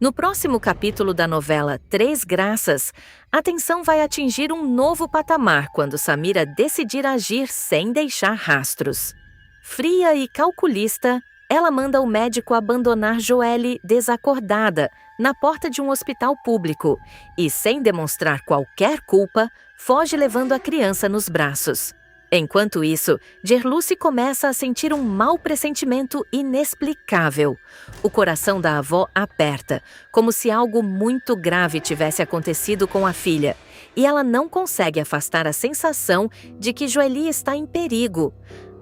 No próximo capítulo da novela Três Graças, a tensão vai atingir um novo patamar quando Samira decidir agir sem deixar rastros. Fria e calculista, ela manda o médico abandonar Joelle desacordada na porta de um hospital público e, sem demonstrar qualquer culpa, foge levando a criança nos braços. Enquanto isso, Gerluce começa a sentir um mau pressentimento inexplicável. O coração da avó aperta, como se algo muito grave tivesse acontecido com a filha, e ela não consegue afastar a sensação de que Joely está em perigo.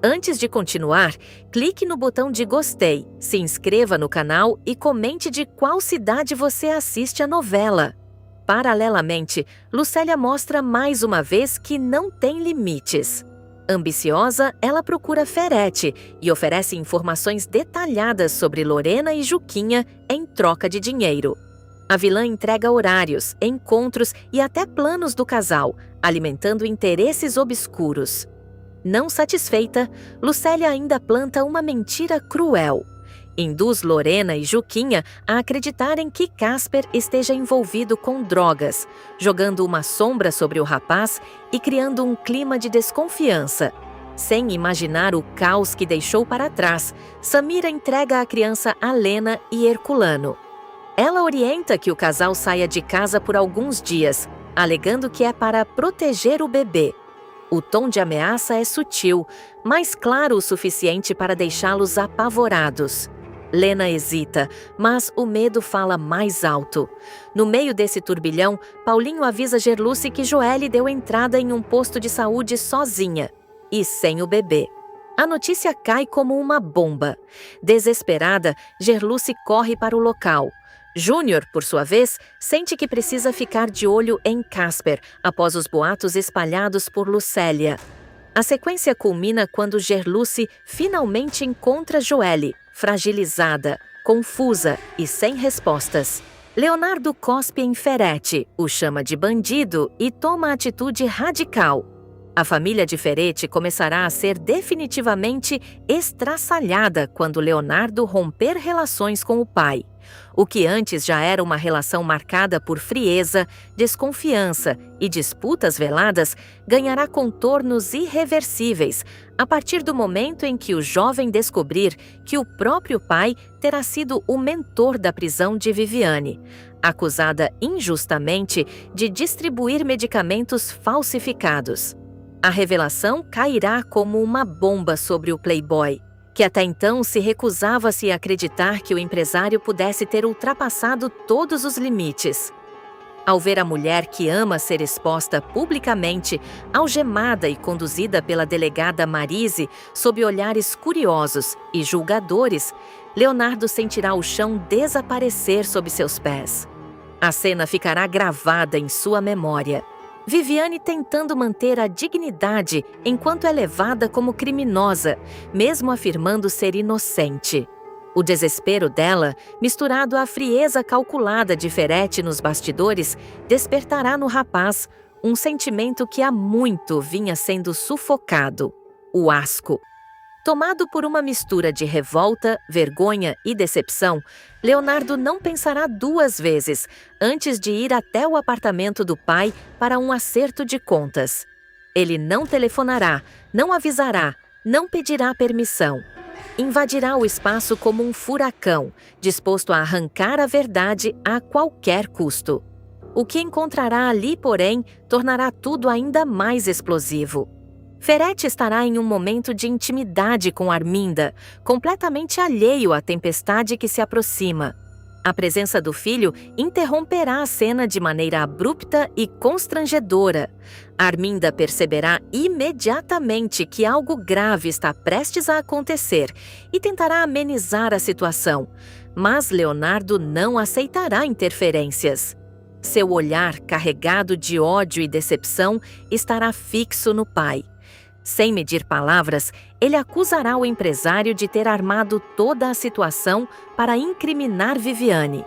Antes de continuar, clique no botão de gostei, se inscreva no canal e comente de qual cidade você assiste a novela. Paralelamente, Lucélia mostra mais uma vez que não tem limites. Ambiciosa, ela procura Ferete e oferece informações detalhadas sobre Lorena e Juquinha em troca de dinheiro. A vilã entrega horários, encontros e até planos do casal, alimentando interesses obscuros. Não satisfeita, Lucélia ainda planta uma mentira cruel. Induz Lorena e Juquinha a acreditarem que Casper esteja envolvido com drogas, jogando uma sombra sobre o rapaz e criando um clima de desconfiança. Sem imaginar o caos que deixou para trás, Samira entrega a criança a Lena e Herculano. Ela orienta que o casal saia de casa por alguns dias, alegando que é para proteger o bebê. O tom de ameaça é sutil, mas claro o suficiente para deixá-los apavorados. Lena hesita, mas o medo fala mais alto. No meio desse turbilhão, Paulinho avisa Gerluce que Joelle deu entrada em um posto de saúde sozinha e sem o bebê. A notícia cai como uma bomba. Desesperada, Gerluce corre para o local. Júnior, por sua vez, sente que precisa ficar de olho em Casper após os boatos espalhados por Lucélia. A sequência culmina quando Gerluce finalmente encontra Joelle, fragilizada, confusa e sem respostas. Leonardo cospe em Ferete, o chama de bandido e toma atitude radical. A família de Ferete começará a ser definitivamente estraçalhada quando Leonardo romper relações com o pai. O que antes já era uma relação marcada por frieza, desconfiança e disputas veladas, ganhará contornos irreversíveis a partir do momento em que o jovem descobrir que o próprio pai terá sido o mentor da prisão de Viviane, acusada injustamente de distribuir medicamentos falsificados. A revelação cairá como uma bomba sobre o playboy, que até então se recusava-se a acreditar que o empresário pudesse ter ultrapassado todos os limites. Ao ver a mulher que ama ser exposta publicamente, algemada e conduzida pela delegada Marise sob olhares curiosos e julgadores, Leonardo sentirá o chão desaparecer sob seus pés. A cena ficará gravada em sua memória. Viviane tentando manter a dignidade enquanto é levada como criminosa, mesmo afirmando ser inocente. O desespero dela, misturado à frieza calculada de Ferete nos bastidores, despertará no rapaz um sentimento que há muito vinha sendo sufocado: o asco. Tomado por uma mistura de revolta, vergonha e decepção, Leonardo não pensará duas vezes antes de ir até o apartamento do pai para um acerto de contas. Ele não telefonará, não avisará, não pedirá permissão. Invadirá o espaço como um furacão, disposto a arrancar a verdade a qualquer custo. O que encontrará ali, porém, tornará tudo ainda mais explosivo. Ferete estará em um momento de intimidade com Arminda, completamente alheio à tempestade que se aproxima. A presença do filho interromperá a cena de maneira abrupta e constrangedora. Arminda perceberá imediatamente que algo grave está prestes a acontecer e tentará amenizar a situação, mas Leonardo não aceitará interferências. Seu olhar, carregado de ódio e decepção, estará fixo no pai. Sem medir palavras, ele acusará o empresário de ter armado toda a situação para incriminar Viviane.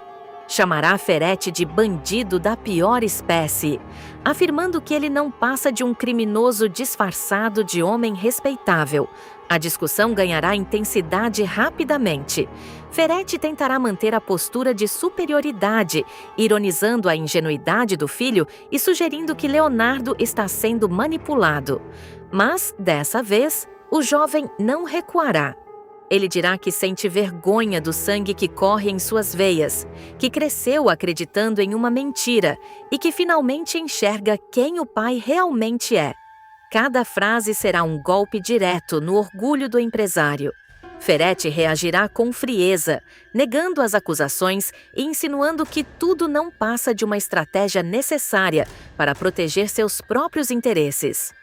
Chamará Ferete de bandido da pior espécie, afirmando que ele não passa de um criminoso disfarçado de homem respeitável. A discussão ganhará intensidade rapidamente. Ferete tentará manter a postura de superioridade, ironizando a ingenuidade do filho e sugerindo que Leonardo está sendo manipulado. Mas, dessa vez, o jovem não recuará. Ele dirá que sente vergonha do sangue que corre em suas veias, que cresceu acreditando em uma mentira e que finalmente enxerga quem o pai realmente é. Cada frase será um golpe direto no orgulho do empresário. Ferete reagirá com frieza, negando as acusações e insinuando que tudo não passa de uma estratégia necessária para proteger seus próprios interesses.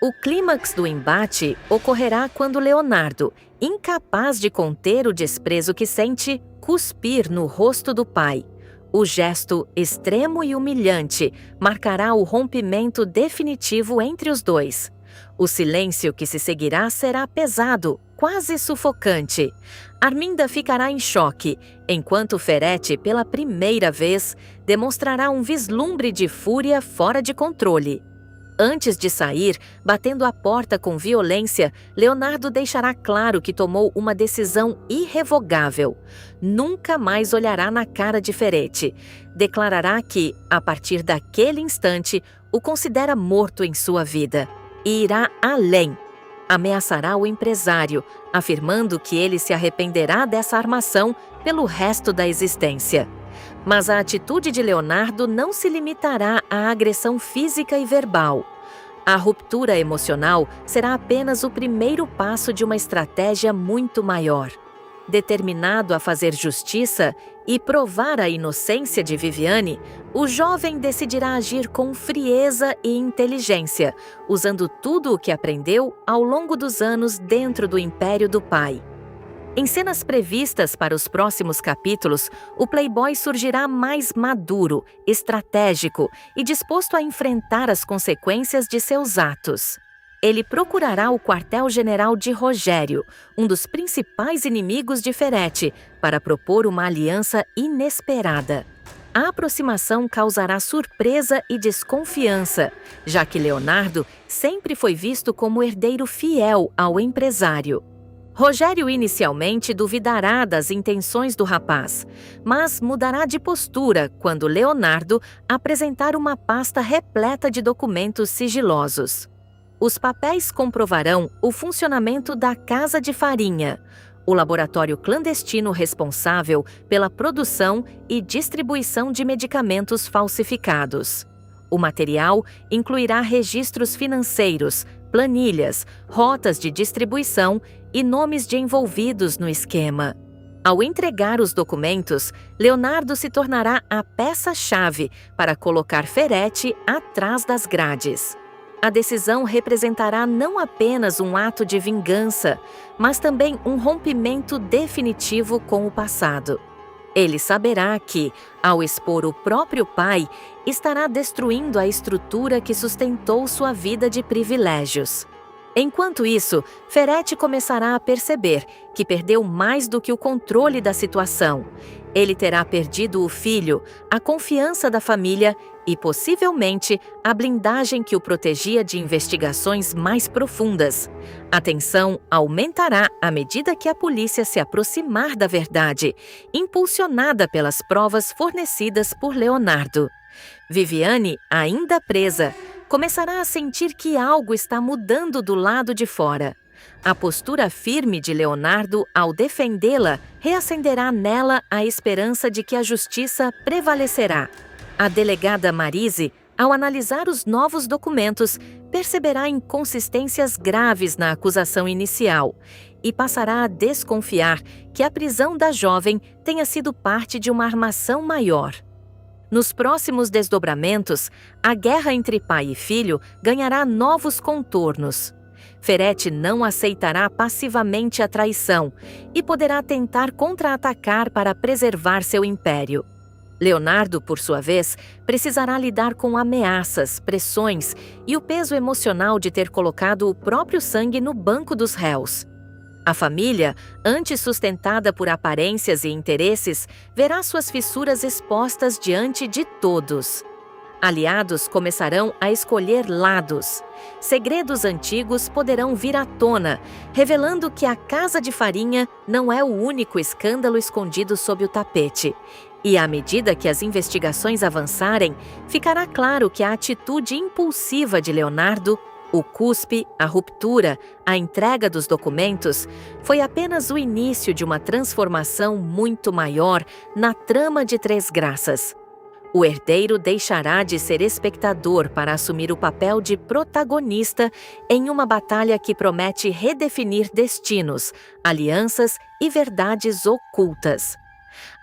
O clímax do embate ocorrerá quando Leonardo, incapaz de conter o desprezo que sente, cuspir no rosto do pai. O gesto extremo e humilhante marcará o rompimento definitivo entre os dois. O silêncio que se seguirá será pesado, quase sufocante. Arminda ficará em choque, enquanto Ferete, pela primeira vez, demonstrará um vislumbre de fúria fora de controle. Antes de sair, batendo a porta com violência, Leonardo deixará claro que tomou uma decisão irrevogável. Nunca mais olhará na cara de Ferete. Declarará que, a partir daquele instante, o considera morto em sua vida. E irá além. Ameaçará o empresário, afirmando que ele se arrependerá dessa armação pelo resto da existência. Mas a atitude de Leonardo não se limitará à agressão física e verbal. A ruptura emocional será apenas o primeiro passo de uma estratégia muito maior. Determinado a fazer justiça e provar a inocência de Viviane, o jovem decidirá agir com frieza e inteligência, usando tudo o que aprendeu ao longo dos anos dentro do império do pai. Em cenas previstas para os próximos capítulos, o playboy surgirá mais maduro, estratégico e disposto a enfrentar as consequências de seus atos. Ele procurará o quartel-general de Rogério, um dos principais inimigos de Ferete, para propor uma aliança inesperada. A aproximação causará surpresa e desconfiança, já que Leonardo sempre foi visto como herdeiro fiel ao empresário. Rogério inicialmente duvidará das intenções do rapaz, mas mudará de postura quando Leonardo apresentar uma pasta repleta de documentos sigilosos. Os papéis comprovarão o funcionamento da Casa de Farinha, o laboratório clandestino responsável pela produção e distribuição de medicamentos falsificados. O material incluirá registros financeiros, planilhas, rotas de distribuição e nomes de envolvidos no esquema. Ao entregar os documentos, Leonardo se tornará a peça-chave para colocar Ferete atrás das grades. A decisão representará não apenas um ato de vingança, mas também um rompimento definitivo com o passado. Ele saberá que, ao expor o próprio pai, estará destruindo a estrutura que sustentou sua vida de privilégios. Enquanto isso, Ferete começará a perceber que perdeu mais do que o controle da situação. Ele terá perdido o filho, a confiança da família e, possivelmente, a blindagem que o protegia de investigações mais profundas. A tensão aumentará à medida que a polícia se aproximar da verdade, impulsionada pelas provas fornecidas por Leonardo. Viviane, ainda presa, começará a sentir que algo está mudando do lado de fora. A postura firme de Leonardo ao defendê-la reacenderá nela a esperança de que a justiça prevalecerá. A delegada Marise, ao analisar os novos documentos, perceberá inconsistências graves na acusação inicial e passará a desconfiar que a prisão da jovem tenha sido parte de uma armação maior. Nos próximos desdobramentos, a guerra entre pai e filho ganhará novos contornos. Ferete não aceitará passivamente a traição e poderá tentar contra-atacar para preservar seu império. Leonardo, por sua vez, precisará lidar com ameaças, pressões e o peso emocional de ter colocado o próprio sangue no banco dos réus. A família, antes sustentada por aparências e interesses, verá suas fissuras expostas diante de todos. Aliados começarão a escolher lados. Segredos antigos poderão vir à tona, revelando que a Casa de Farinha não é o único escândalo escondido sob o tapete. E à medida que as investigações avançarem, ficará claro que a atitude impulsiva de Leonardo, o cuspe, a ruptura, a entrega dos documentos, foi apenas o início de uma transformação muito maior na trama de Três Graças. O herdeiro deixará de ser espectador para assumir o papel de protagonista em uma batalha que promete redefinir destinos, alianças e verdades ocultas.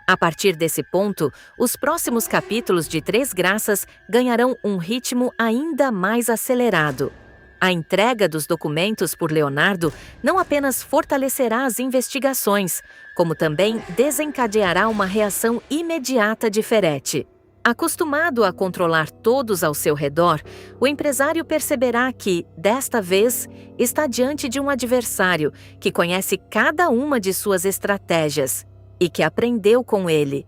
A partir desse ponto, os próximos capítulos de Três Graças ganharão um ritmo ainda mais acelerado. A entrega dos documentos por Leonardo não apenas fortalecerá as investigações, como também desencadeará uma reação imediata de Ferretti. Acostumado a controlar todos ao seu redor, o empresário perceberá que, desta vez, está diante de um adversário que conhece cada uma de suas estratégias e que aprendeu com ele.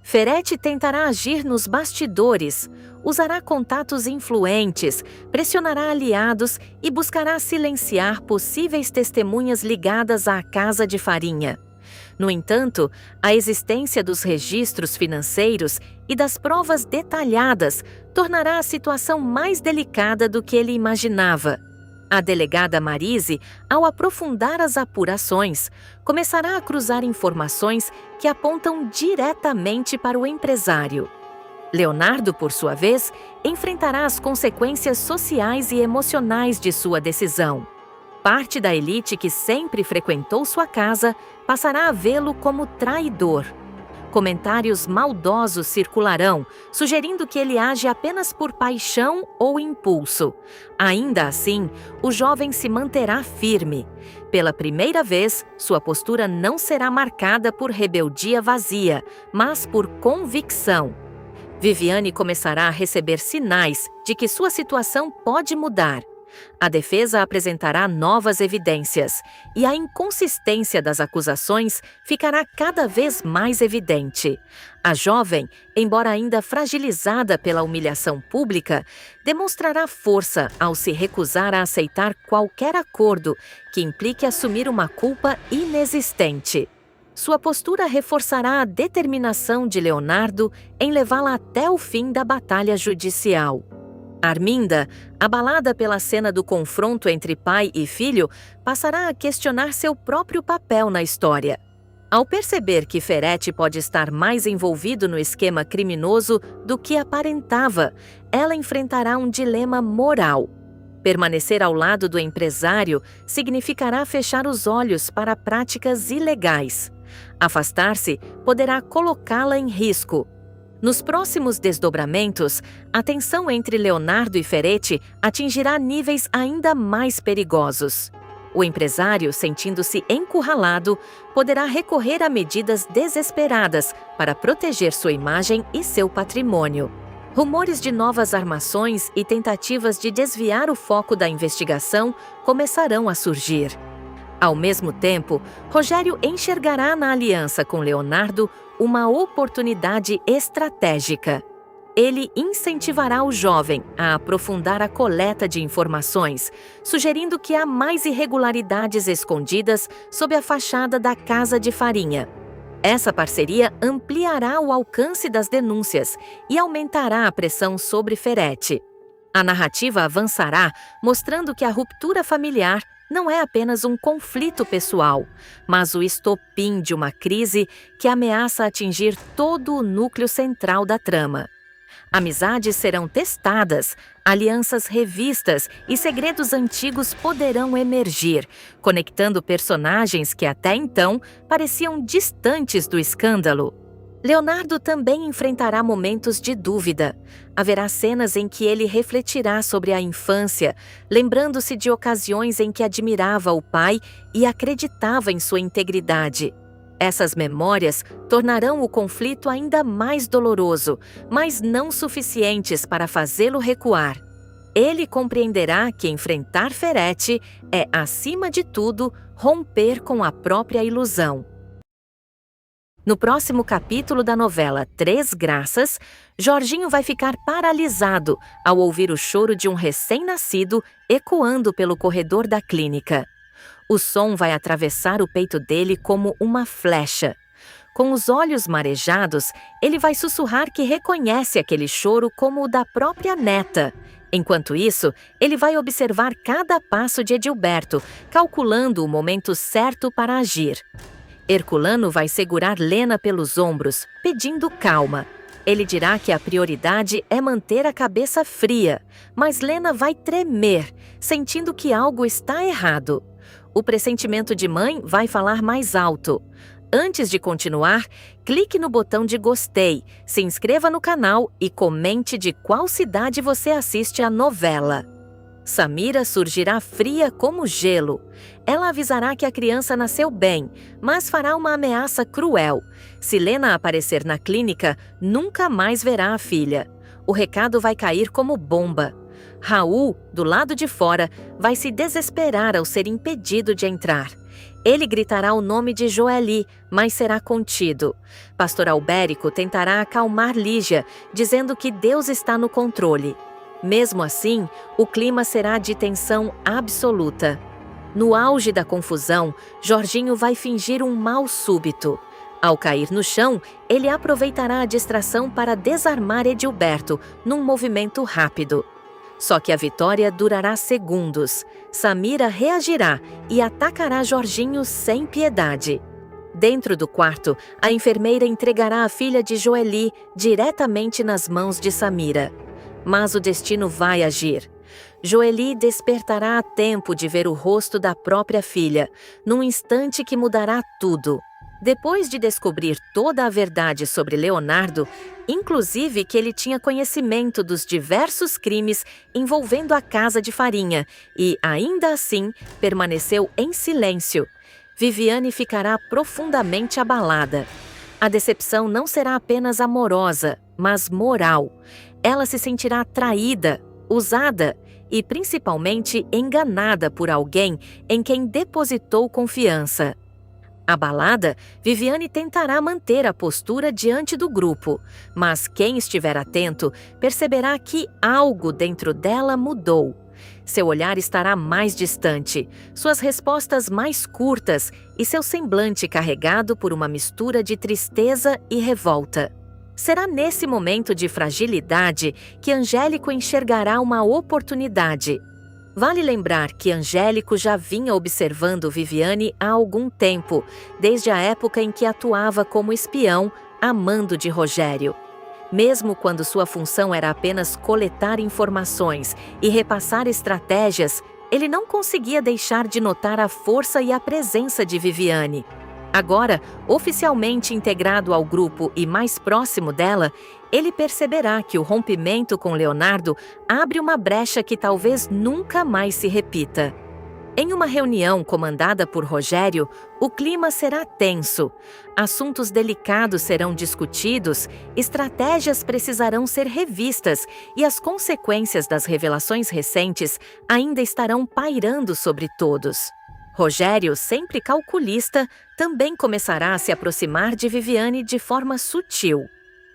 Ferretti tentará agir nos bastidores, usará contatos influentes, pressionará aliados e buscará silenciar possíveis testemunhas ligadas à Casa de Farinha. No entanto, a existência dos registros financeiros e das provas detalhadas tornará a situação mais delicada do que ele imaginava. A delegada Marise, ao aprofundar as apurações, começará a cruzar informações que apontam diretamente para o empresário. Leonardo, por sua vez, enfrentará as consequências sociais e emocionais de sua decisão. Parte da elite que sempre frequentou sua casa passará a vê-lo como traidor. Comentários maldosos circularão, sugerindo que ele age apenas por paixão ou impulso. Ainda assim, o jovem se manterá firme. Pela primeira vez, sua postura não será marcada por rebeldia vazia, mas por convicção. Viviane começará a receber sinais de que sua situação pode mudar. A defesa apresentará novas evidências e a inconsistência das acusações ficará cada vez mais evidente. A jovem, embora ainda fragilizada pela humilhação pública, demonstrará força ao se recusar a aceitar qualquer acordo que implique assumir uma culpa inexistente. Sua postura reforçará a determinação de Leonardo em levá-la até o fim da batalha judicial. Arminda, abalada pela cena do confronto entre pai e filho, passará a questionar seu próprio papel na história. Ao perceber que Ferretti pode estar mais envolvido no esquema criminoso do que aparentava, ela enfrentará um dilema moral. Permanecer ao lado do empresário significará fechar os olhos para práticas ilegais. Afastar-se poderá colocá-la em risco. Nos próximos desdobramentos, a tensão entre Leonardo e Ferretti atingirá níveis ainda mais perigosos. O empresário, sentindo-se encurralado, poderá recorrer a medidas desesperadas para proteger sua imagem e seu patrimônio. Rumores de novas armações e tentativas de desviar o foco da investigação começarão a surgir. Ao mesmo tempo, Rogério enxergará na aliança com Leonardo uma oportunidade estratégica. Ele incentivará o jovem a aprofundar a coleta de informações, sugerindo que há mais irregularidades escondidas sob a fachada da Casa de Farinha. Essa parceria ampliará o alcance das denúncias e aumentará a pressão sobre Ferretti. A narrativa avançará, mostrando que a ruptura familiar não é apenas um conflito pessoal, mas o estopim de uma crise que ameaça atingir todo o núcleo central da trama. Amizades serão testadas, alianças revistas e segredos antigos poderão emergir, conectando personagens que até então pareciam distantes do escândalo. Leonardo também enfrentará momentos de dúvida. Haverá cenas em que ele refletirá sobre a infância, lembrando-se de ocasiões em que admirava o pai e acreditava em sua integridade. Essas memórias tornarão o conflito ainda mais doloroso, mas não suficientes para fazê-lo recuar. Ele compreenderá que enfrentar Ferretti é, acima de tudo, romper com a própria ilusão. No próximo capítulo da novela Três Graças, Jorginho vai ficar paralisado ao ouvir o choro de um recém-nascido ecoando pelo corredor da clínica. O som vai atravessar o peito dele como uma flecha. Com os olhos marejados, ele vai sussurrar que reconhece aquele choro como o da própria neta. Enquanto isso, ele vai observar cada passo de Edilberto, calculando o momento certo para agir. Herculano vai segurar Lena pelos ombros, pedindo calma. Ele dirá que a prioridade é manter a cabeça fria, mas Lena vai tremer, sentindo que algo está errado. O pressentimento de mãe vai falar mais alto. Antes de continuar, clique no botão de gostei, se inscreva no canal e comente de qual cidade você assiste a novela. Samira surgirá fria como gelo. Ela avisará que a criança nasceu bem, mas fará uma ameaça cruel. Se Lena aparecer na clínica, nunca mais verá a filha. O recado vai cair como bomba. Raul, do lado de fora, vai se desesperar ao ser impedido de entrar. Ele gritará o nome de Joeli, mas será contido. Pastor Albérico tentará acalmar Lígia, dizendo que Deus está no controle. Mesmo assim, o clima será de tensão absoluta. No auge da confusão, Jorginho vai fingir um mal súbito. Ao cair no chão, ele aproveitará a distração para desarmar Edilberto, num movimento rápido. Só que a vitória durará segundos. Samira reagirá e atacará Jorginho sem piedade. Dentro do quarto, a enfermeira entregará a filha de Joeli diretamente nas mãos de Samira. Mas o destino vai agir. Joeli despertará a tempo de ver o rosto da própria filha, num instante que mudará tudo. Depois de descobrir toda a verdade sobre Leonardo, inclusive que ele tinha conhecimento dos diversos crimes envolvendo a casa de farinha e, ainda assim, permaneceu em silêncio, Viviane ficará profundamente abalada. A decepção não será apenas amorosa, mas moral. Ela se sentirá traída, usada e, principalmente, enganada por alguém em quem depositou confiança. Abalada, Viviane tentará manter a postura diante do grupo, mas quem estiver atento perceberá que algo dentro dela mudou. Seu olhar estará mais distante, suas respostas mais curtas e seu semblante carregado por uma mistura de tristeza e revolta. Será nesse momento de fragilidade que Angélico enxergará uma oportunidade. Vale lembrar que Angélico já vinha observando Viviane há algum tempo, desde a época em que atuava como espião, a mando de Rogério. Mesmo quando sua função era apenas coletar informações e repassar estratégias, ele não conseguia deixar de notar a força e a presença de Viviane. Agora, oficialmente integrado ao grupo e mais próximo dela, ele perceberá que o rompimento com Leonardo abre uma brecha que talvez nunca mais se repita. Em uma reunião comandada por Rogério, o clima será tenso. Assuntos delicados serão discutidos, estratégias precisarão ser revistas e as consequências das revelações recentes ainda estarão pairando sobre todos. Rogério, sempre calculista, também começará a se aproximar de Viviane de forma sutil.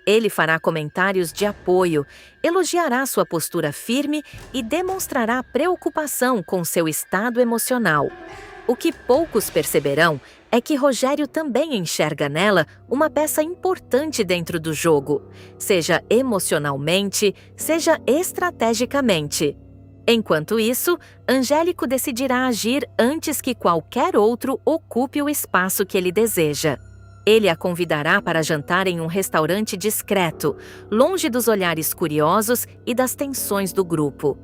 Ele fará comentários de apoio, elogiará sua postura firme e demonstrará preocupação com seu estado emocional. O que poucos perceberão é que Rogério também enxerga nela uma peça importante dentro do jogo, seja emocionalmente, seja estrategicamente. Enquanto isso, Angélico decidirá agir antes que qualquer outro ocupe o espaço que ele deseja. Ele a convidará para jantar em um restaurante discreto, longe dos olhares curiosos e das tensões do grupo.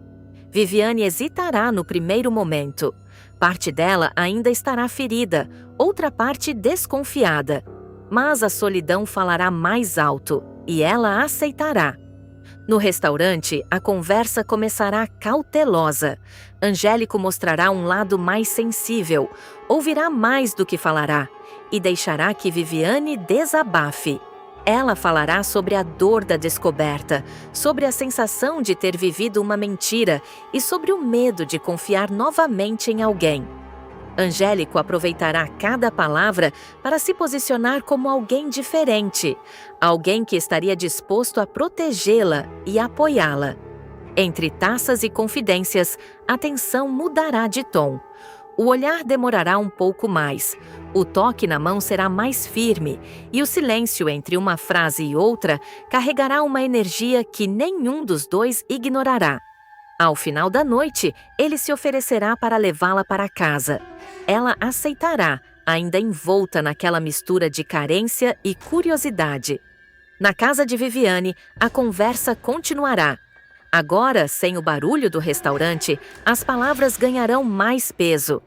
Viviane hesitará no primeiro momento. Parte dela ainda estará ferida, outra parte desconfiada. Mas a solidão falará mais alto, e ela aceitará. No restaurante, a conversa começará cautelosa. Angélico mostrará um lado mais sensível, ouvirá mais do que falará, e deixará que Viviane desabafe. Ela falará sobre a dor da descoberta, sobre a sensação de ter vivido uma mentira e sobre o medo de confiar novamente em alguém. Angélico aproveitará cada palavra para se posicionar como alguém diferente, alguém que estaria disposto a protegê-la e apoiá-la. Entre taças e confidências, a tensão mudará de tom. O olhar demorará um pouco mais, o toque na mão será mais firme e o silêncio entre uma frase e outra carregará uma energia que nenhum dos dois ignorará. Ao final da noite, ele se oferecerá para levá-la para casa. Ela aceitará, ainda envolta naquela mistura de carência e curiosidade. Na casa de Viviane, a conversa continuará. Agora, sem o barulho do restaurante, as palavras ganharão mais peso.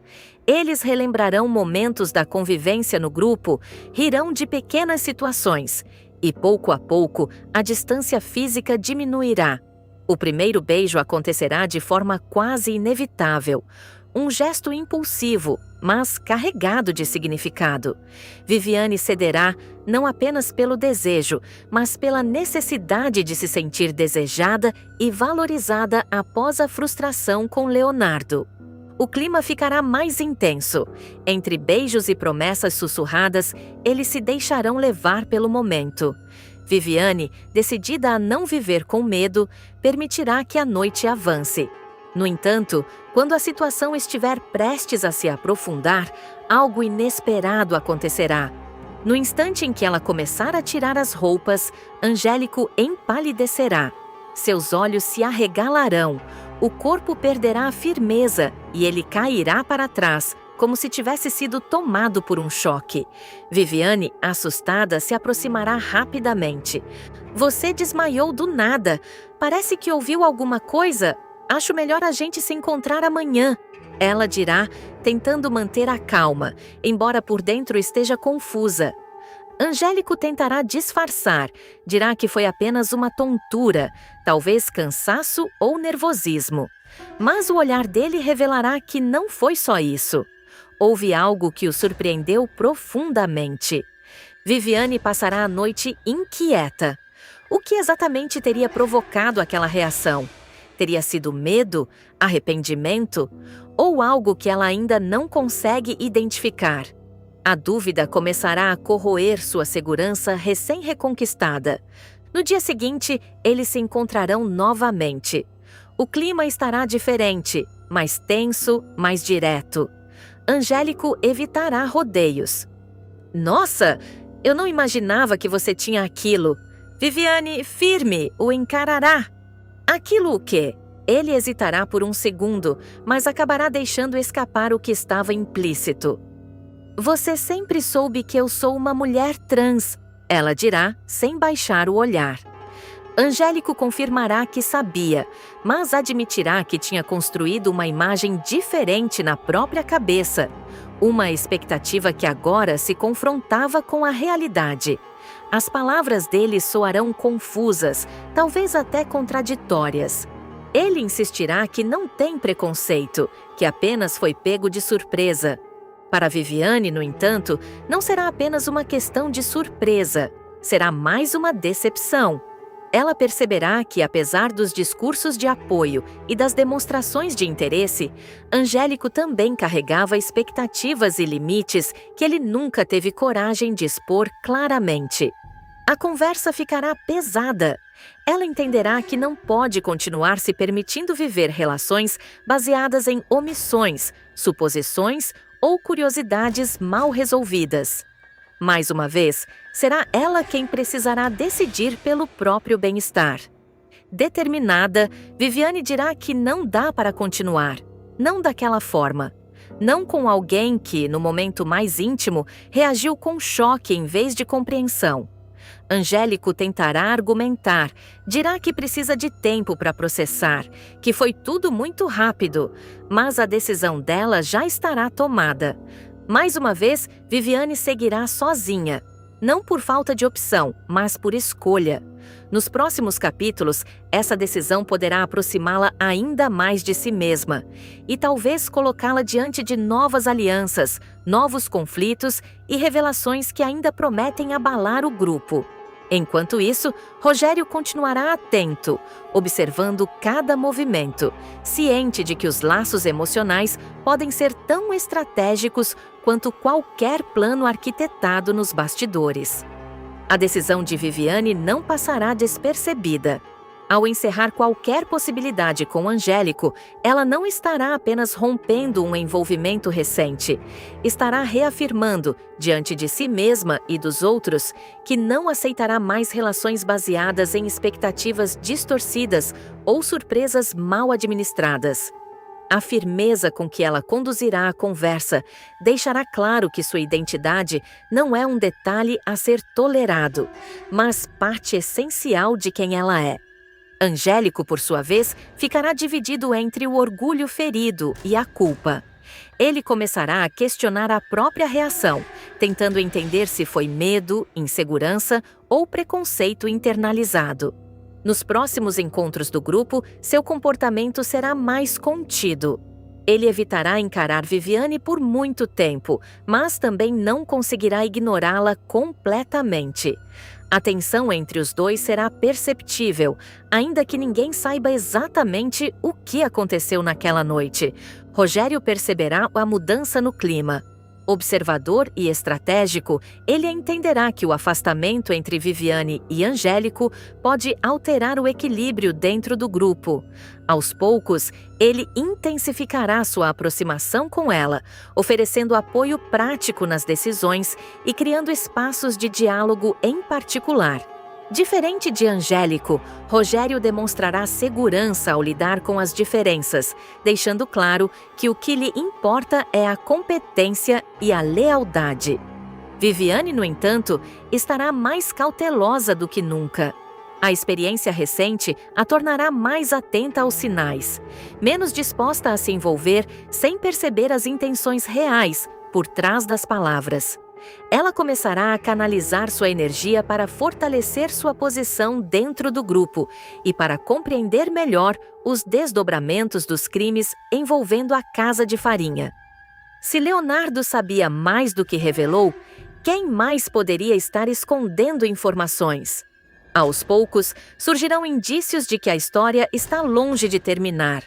Eles relembrarão momentos da convivência no grupo, rirão de pequenas situações, e pouco a pouco a distância física diminuirá. O primeiro beijo acontecerá de forma quase inevitável. Um gesto impulsivo, mas carregado de significado. Viviane cederá não apenas pelo desejo, mas pela necessidade de se sentir desejada e valorizada após a frustração com Leonardo. O clima ficará mais intenso. Entre beijos e promessas sussurradas, eles se deixarão levar pelo momento. Viviane, decidida a não viver com medo, permitirá que a noite avance. No entanto, quando a situação estiver prestes a se aprofundar, algo inesperado acontecerá. No instante em que ela começar a tirar as roupas, Angélico empalidecerá. Seus olhos se arregalarão, o corpo perderá a firmeza e ele cairá para trás, como se tivesse sido tomado por um choque. Viviane, assustada, se aproximará rapidamente. Você desmaiou do nada. Parece que ouviu alguma coisa. Acho melhor a gente se encontrar amanhã, ela dirá, tentando manter a calma, embora por dentro esteja confusa. Angélico tentará disfarçar, dirá que foi apenas uma tontura, talvez cansaço ou nervosismo. Mas o olhar dele revelará que não foi só isso. Houve algo que o surpreendeu profundamente. Viviane passará a noite inquieta. O que exatamente teria provocado aquela reação? Teria sido medo, arrependimento ou algo que ela ainda não consegue identificar? A dúvida começará a corroer sua segurança recém-reconquistada. No dia seguinte, eles se encontrarão novamente. O clima estará diferente, mais tenso, mais direto. Angélico evitará rodeios. Nossa, eu não imaginava que você tinha aquilo. Viviane, firme, o encarará. Aquilo o quê? Ele hesitará por um segundo, mas acabará deixando escapar o que estava implícito. Você sempre soube que eu sou uma mulher trans, ela dirá, sem baixar o olhar. Angélico confirmará que sabia, mas admitirá que tinha construído uma imagem diferente na própria cabeça. Uma expectativa que agora se confrontava com a realidade. As palavras dele soarão confusas, talvez até contraditórias. Ele insistirá que não tem preconceito, que apenas foi pego de surpresa. Para Viviane, no entanto, não será apenas uma questão de surpresa, será mais uma decepção. Ela perceberá que, apesar dos discursos de apoio e das demonstrações de interesse, Angélico também carregava expectativas e limites que ele nunca teve coragem de expor claramente. A conversa ficará pesada. Ela entenderá que não pode continuar se permitindo viver relações baseadas em omissões, suposições ou curiosidades mal resolvidas. Mais uma vez, será ela quem precisará decidir pelo próprio bem-estar. Determinada, Viviane dirá que não dá para continuar, não daquela forma. Não com alguém que, no momento mais íntimo, reagiu com choque em vez de compreensão. Angélico tentará argumentar, dirá que precisa de tempo para processar, que foi tudo muito rápido, mas a decisão dela já estará tomada. Mais uma vez, Viviane seguirá sozinha, não por falta de opção, mas por escolha. Nos próximos capítulos, essa decisão poderá aproximá-la ainda mais de si mesma e talvez colocá-la diante de novas alianças, novos conflitos e revelações que ainda prometem abalar o grupo. Enquanto isso, Rogério continuará atento, observando cada movimento, ciente de que os laços emocionais podem ser tão estratégicos quanto qualquer plano arquitetado nos bastidores. A decisão de Viviane não passará despercebida. Ao encerrar qualquer possibilidade com Angélico, ela não estará apenas rompendo um envolvimento recente, estará reafirmando, diante de si mesma e dos outros, que não aceitará mais relações baseadas em expectativas distorcidas ou surpresas mal administradas. A firmeza com que ela conduzirá a conversa deixará claro que sua identidade não é um detalhe a ser tolerado, mas parte essencial de quem ela é. Angélico, por sua vez, ficará dividido entre o orgulho ferido e a culpa. Ele começará a questionar a própria reação, tentando entender se foi medo, insegurança ou preconceito internalizado. Nos próximos encontros do grupo, seu comportamento será mais contido. Ele evitará encarar Viviane por muito tempo, mas também não conseguirá ignorá-la completamente. A tensão entre os dois será perceptível, ainda que ninguém saiba exatamente o que aconteceu naquela noite. Rogério perceberá a mudança no clima. Observador e estratégico, ele entenderá que o afastamento entre Viviane e Angélico pode alterar o equilíbrio dentro do grupo. Aos poucos, ele intensificará sua aproximação com ela, oferecendo apoio prático nas decisões e criando espaços de diálogo em particular. Diferente de Angélico, Rogério demonstrará segurança ao lidar com as diferenças, deixando claro que o que lhe importa é a competência e a lealdade. Viviane, no entanto, estará mais cautelosa do que nunca. A experiência recente a tornará mais atenta aos sinais, menos disposta a se envolver sem perceber as intenções reais por trás das palavras. Ela começará a canalizar sua energia para fortalecer sua posição dentro do grupo e para compreender melhor os desdobramentos dos crimes envolvendo a Casa de Farinha. Se Leonardo sabia mais do que revelou, quem mais poderia estar escondendo informações? Aos poucos, surgirão indícios de que a história está longe de terminar.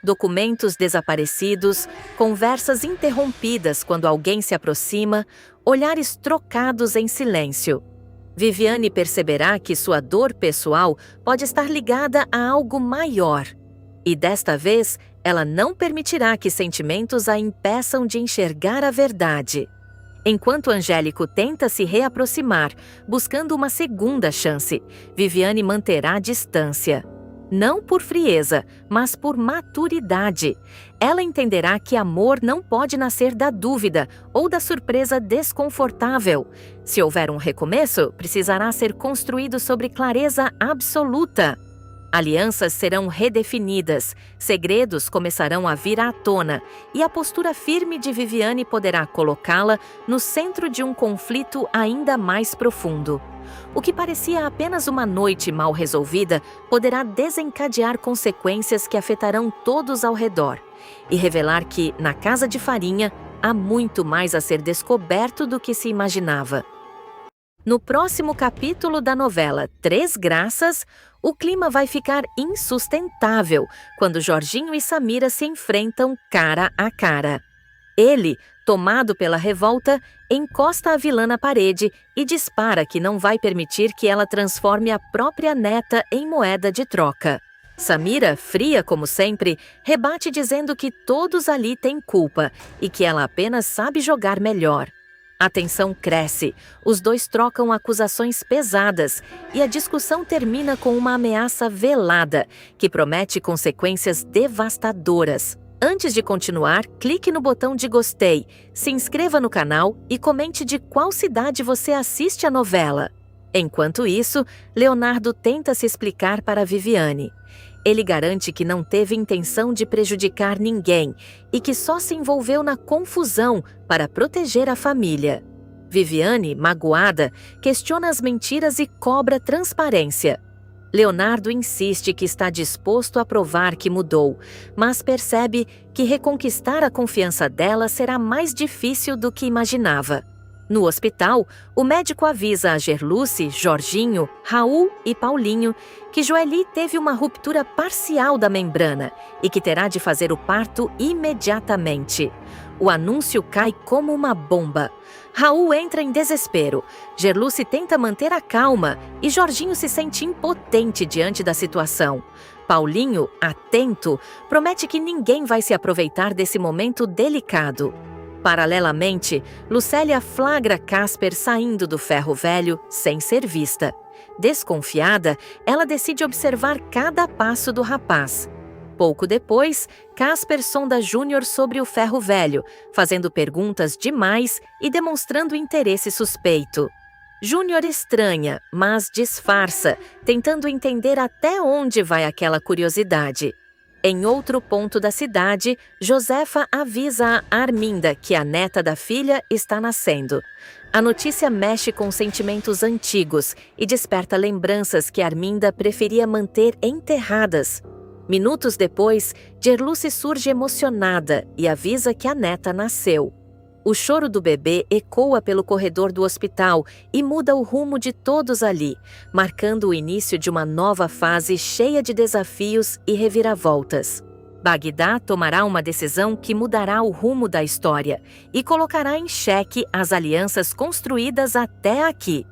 Documentos desaparecidos, conversas interrompidas quando alguém se aproxima, olhares trocados em silêncio. Viviane perceberá que sua dor pessoal pode estar ligada a algo maior. E desta vez, ela não permitirá que sentimentos a impeçam de enxergar a verdade. Enquanto Angélico tenta se reaproximar, buscando uma segunda chance, Viviane manterá distância. Não por frieza, mas por maturidade. Ela entenderá que amor não pode nascer da dúvida ou da surpresa desconfortável. Se houver um recomeço, precisará ser construído sobre clareza absoluta. Alianças serão redefinidas, segredos começarão a vir à tona, e a postura firme de Viviane poderá colocá-la no centro de um conflito ainda mais profundo. O que parecia apenas uma noite mal resolvida poderá desencadear consequências que afetarão todos ao redor e revelar que, na Casa de Farinha, há muito mais a ser descoberto do que se imaginava. No próximo capítulo da novela Três Graças, o clima vai ficar insustentável quando Jorginho e Samira se enfrentam cara a cara. Ele, tomado pela revolta, encosta a vilã na parede e dispara que não vai permitir que ela transforme a própria neta em moeda de troca. Samira, fria como sempre, rebate dizendo que todos ali têm culpa e que ela apenas sabe jogar melhor. A tensão cresce, os dois trocam acusações pesadas e a discussão termina com uma ameaça velada que promete consequências devastadoras. Antes de continuar, clique no botão de gostei, se inscreva no canal e comente de qual cidade você assiste a novela. Enquanto isso, Leonardo tenta se explicar para Viviane. Ele garante que não teve intenção de prejudicar ninguém e que só se envolveu na confusão para proteger a família. Viviane, magoada, questiona as mentiras e cobra transparência. Leonardo insiste que está disposto a provar que mudou, mas percebe que reconquistar a confiança dela será mais difícil do que imaginava. No hospital, o médico avisa a Gerluce, Jorginho, Raul e Paulinho que Joely teve uma ruptura parcial da membrana e que terá de fazer o parto imediatamente. O anúncio cai como uma bomba. Raul entra em desespero, Gerluce tenta manter a calma e Jorginho se sente impotente diante da situação. Paulinho, atento, promete que ninguém vai se aproveitar desse momento delicado. Paralelamente, Lucélia flagra Casper saindo do ferro velho sem ser vista. Desconfiada, ela decide observar cada passo do rapaz. Pouco depois, Casper sonda Júnior sobre o ferro velho, fazendo perguntas demais e demonstrando interesse suspeito. Júnior estranha, mas disfarça, tentando entender até onde vai aquela curiosidade. Em outro ponto da cidade, Josefa avisa a Arminda que a neta da filha está nascendo. A notícia mexe com sentimentos antigos e desperta lembranças que Arminda preferia manter enterradas. Minutos depois, Gerluce surge emocionada e avisa que a neta nasceu. O choro do bebê ecoa pelo corredor do hospital e muda o rumo de todos ali, marcando o início de uma nova fase cheia de desafios e reviravoltas. Bagdá tomará uma decisão que mudará o rumo da história e colocará em xeque as alianças construídas até aqui.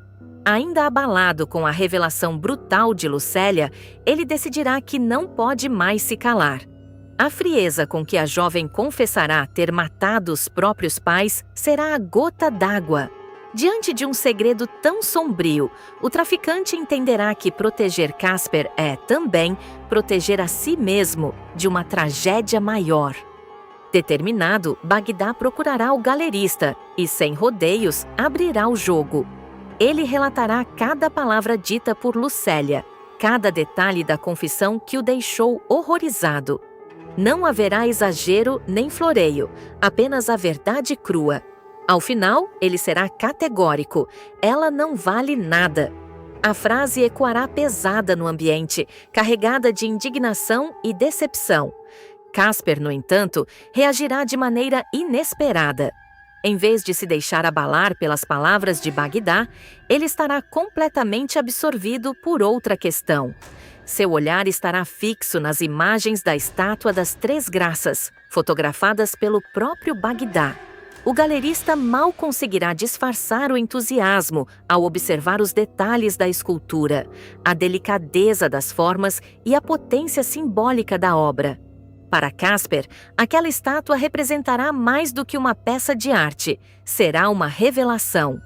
Ainda abalado com a revelação brutal de Lucélia, ele decidirá que não pode mais se calar. A frieza com que a jovem confessará ter matado os próprios pais será a gota d'água. Diante de um segredo tão sombrio, o traficante entenderá que proteger Casper é, também, proteger a si mesmo de uma tragédia maior. Determinado, Bagdá procurará o galerista e, sem rodeios, abrirá o jogo. Ele relatará cada palavra dita por Lucélia, cada detalhe da confissão que o deixou horrorizado. Não haverá exagero nem floreio, apenas a verdade crua. Ao final, ele será categórico: ela não vale nada. A frase ecoará pesada no ambiente, carregada de indignação e decepção. Casper, no entanto, reagirá de maneira inesperada. Em vez de se deixar abalar pelas palavras de Bagdá, ele estará completamente absorvido por outra questão. Seu olhar estará fixo nas imagens da estátua das Três Graças, fotografadas pelo próprio Bagdá. O galerista mal conseguirá disfarçar o entusiasmo ao observar os detalhes da escultura, a delicadeza das formas e a potência simbólica da obra. Para Casper, aquela estátua representará mais do que uma peça de arte, será uma revelação.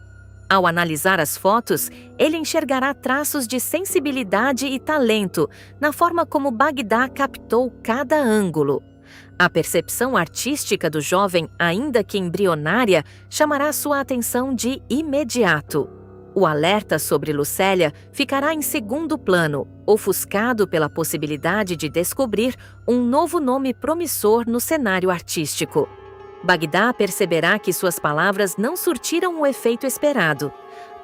Ao analisar as fotos, ele enxergará traços de sensibilidade e talento na forma como Bagdá captou cada ângulo. A percepção artística do jovem, ainda que embrionária, chamará sua atenção de imediato. O alerta sobre Lucélia ficará em segundo plano, ofuscado pela possibilidade de descobrir um novo nome promissor no cenário artístico. Bagdá perceberá que suas palavras não surtiram o efeito esperado.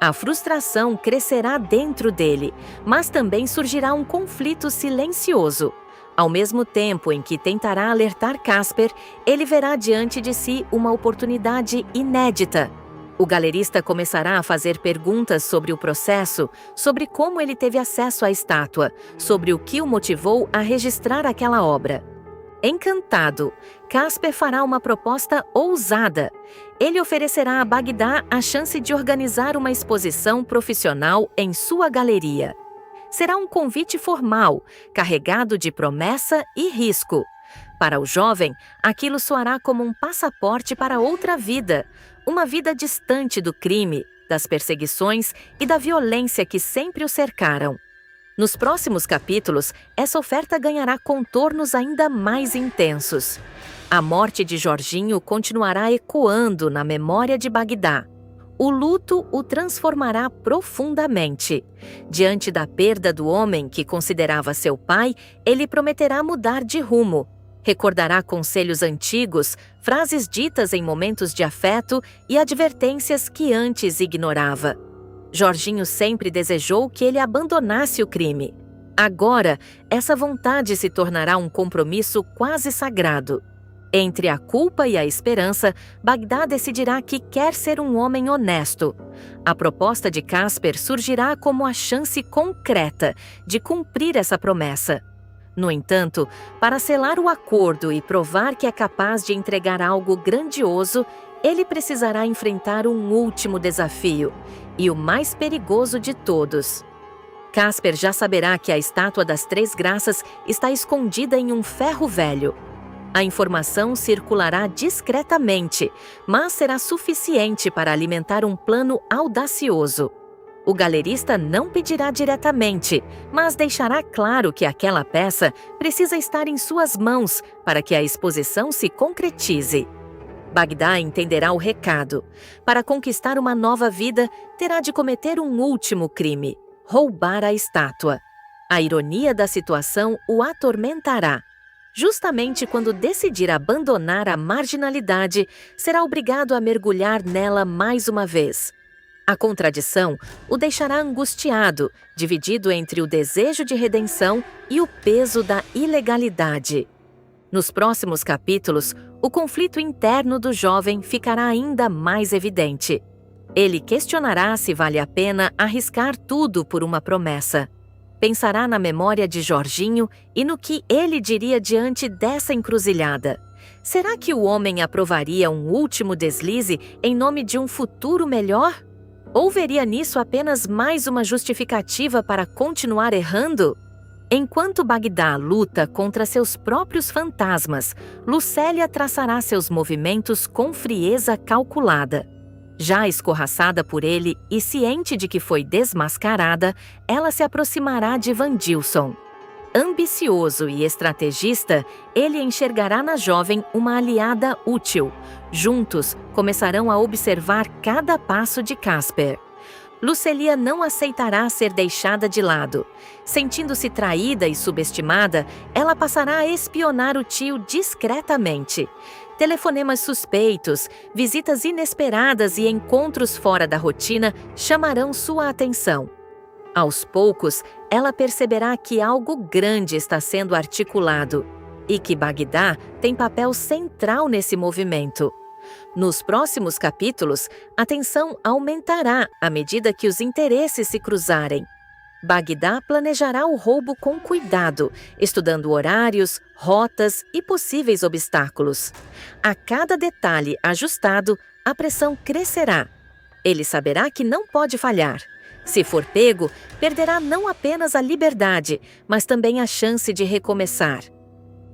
A frustração crescerá dentro dele, mas também surgirá um conflito silencioso. Ao mesmo tempo em que tentará alertar Casper, ele verá diante de si uma oportunidade inédita. O galerista começará a fazer perguntas sobre o processo, sobre como ele teve acesso à estátua, sobre o que o motivou a registrar aquela obra. Encantado, Casper fará uma proposta ousada. Ele oferecerá a Bagdá a chance de organizar uma exposição profissional em sua galeria. Será um convite formal, carregado de promessa e risco. Para o jovem, aquilo soará como um passaporte para outra vida, uma vida distante do crime, das perseguições e da violência que sempre o cercaram. Nos próximos capítulos, essa oferta ganhará contornos ainda mais intensos. A morte de Jorginho continuará ecoando na memória de Bagdá. O luto o transformará profundamente. Diante da perda do homem que considerava seu pai, ele prometerá mudar de rumo. Recordará conselhos antigos, frases ditas em momentos de afeto e advertências que antes ignorava. Jorginho sempre desejou que ele abandonasse o crime. Agora, essa vontade se tornará um compromisso quase sagrado. Entre a culpa e a esperança, Bagdá decidirá que quer ser um homem honesto. A proposta de Casper surgirá como a chance concreta de cumprir essa promessa. No entanto, para selar o acordo e provar que é capaz de entregar algo grandioso, ele precisará enfrentar um último desafio, e o mais perigoso de todos. Casper já saberá que a estátua das Três Graças está escondida em um ferro velho. A informação circulará discretamente, mas será suficiente para alimentar um plano audacioso. O galerista não pedirá diretamente, mas deixará claro que aquela peça precisa estar em suas mãos para que a exposição se concretize. Bagdá entenderá o recado. Para conquistar uma nova vida, terá de cometer um último crime: roubar a estátua. A ironia da situação o atormentará. Justamente quando decidir abandonar a marginalidade, será obrigado a mergulhar nela mais uma vez. A contradição o deixará angustiado, dividido entre o desejo de redenção e o peso da ilegalidade. Nos próximos capítulos, o conflito interno do jovem ficará ainda mais evidente. Ele questionará se vale a pena arriscar tudo por uma promessa. Pensará na memória de Jorginho e no que ele diria diante dessa encruzilhada. Será que o homem aprovaria um último deslize em nome de um futuro melhor? Ou veria nisso apenas mais uma justificativa para continuar errando? Enquanto Bagdá luta contra seus próprios fantasmas, Lucélia traçará seus movimentos com frieza calculada. Já escorraçada por ele e ciente de que foi desmascarada, ela se aproximará de Vandilson. Ambicioso e estrategista, ele enxergará na jovem uma aliada útil. Juntos, começarão a observar cada passo de Casper. Lucelia não aceitará ser deixada de lado. Sentindo-se traída e subestimada, ela passará a espionar o tio discretamente. Telefonemas suspeitos, visitas inesperadas e encontros fora da rotina chamarão sua atenção. Aos poucos, ela perceberá que algo grande está sendo articulado e que Bagdá tem papel central nesse movimento. Nos próximos capítulos, a tensão aumentará à medida que os interesses se cruzarem. Bagdá planejará o roubo com cuidado, estudando horários, rotas e possíveis obstáculos. A cada detalhe ajustado, a pressão crescerá. Ele saberá que não pode falhar. Se for pego, perderá não apenas a liberdade, mas também a chance de recomeçar.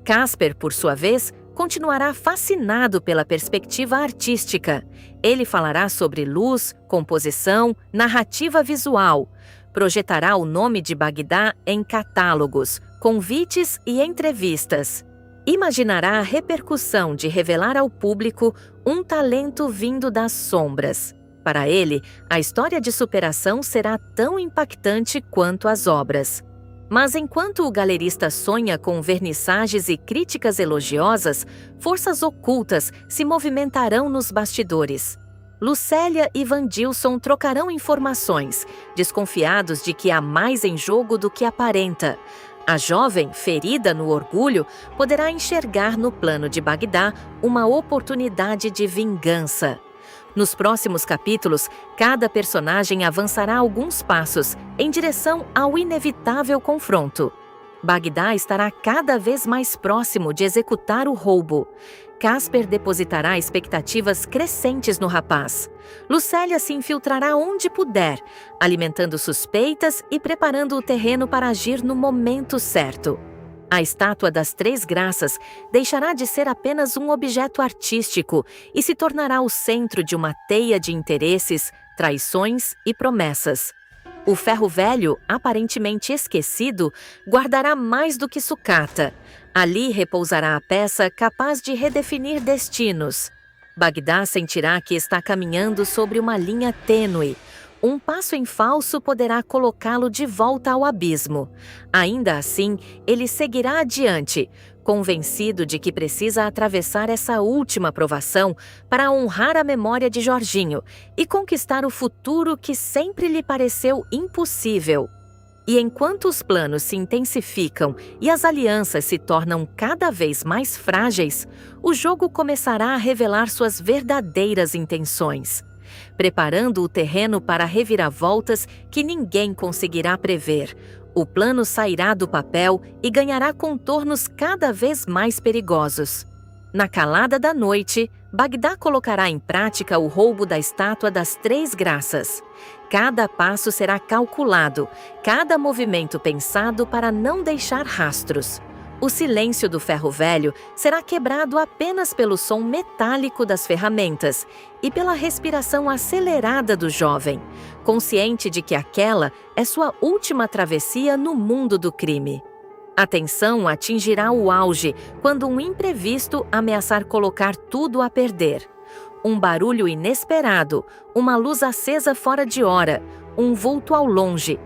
Casper, por sua vez, continuará fascinado pela perspectiva artística. Ele falará sobre luz, composição, narrativa visual. Projetará o nome de Bagdá em catálogos, convites e entrevistas. Imaginará a repercussão de revelar ao público um talento vindo das sombras. Para ele, a história de superação será tão impactante quanto as obras. Mas enquanto o galerista sonha com vernissagens e críticas elogiosas, forças ocultas se movimentarão nos bastidores. Lucélia e Vandilson trocarão informações, desconfiados de que há mais em jogo do que aparenta. A jovem, ferida no orgulho, poderá enxergar no plano de Bagdá uma oportunidade de vingança. Nos próximos capítulos, cada personagem avançará alguns passos em direção ao inevitável confronto. Bagdá estará cada vez mais próximo de executar o roubo. Casper depositará expectativas crescentes no rapaz. Lucélia se infiltrará onde puder, alimentando suspeitas e preparando o terreno para agir no momento certo. A estátua das Três Graças deixará de ser apenas um objeto artístico e se tornará o centro de uma teia de interesses, traições e promessas. O ferro velho, aparentemente esquecido, guardará mais do que sucata. Ali repousará a peça capaz de redefinir destinos. Bagdá sentirá que está caminhando sobre uma linha tênue. Um passo em falso poderá colocá-lo de volta ao abismo. Ainda assim, ele seguirá adiante, convencido de que precisa atravessar essa última provação para honrar a memória de Jorginho e conquistar o futuro que sempre lhe pareceu impossível. E enquanto os planos se intensificam e as alianças se tornam cada vez mais frágeis, o jogo começará a revelar suas verdadeiras intenções, preparando o terreno para reviravoltas que ninguém conseguirá prever. O plano sairá do papel e ganhará contornos cada vez mais perigosos. Na calada da noite, Bagdá colocará em prática o roubo da estátua das Três Graças. Cada passo será calculado, cada movimento pensado para não deixar rastros. O silêncio do ferro velho será quebrado apenas pelo som metálico das ferramentas e pela respiração acelerada do jovem, consciente de que aquela é sua última travessia no mundo do crime. A tensão atingirá o auge quando um imprevisto ameaçar colocar tudo a perder. Um barulho inesperado, uma luz acesa fora de hora, um vulto ao longe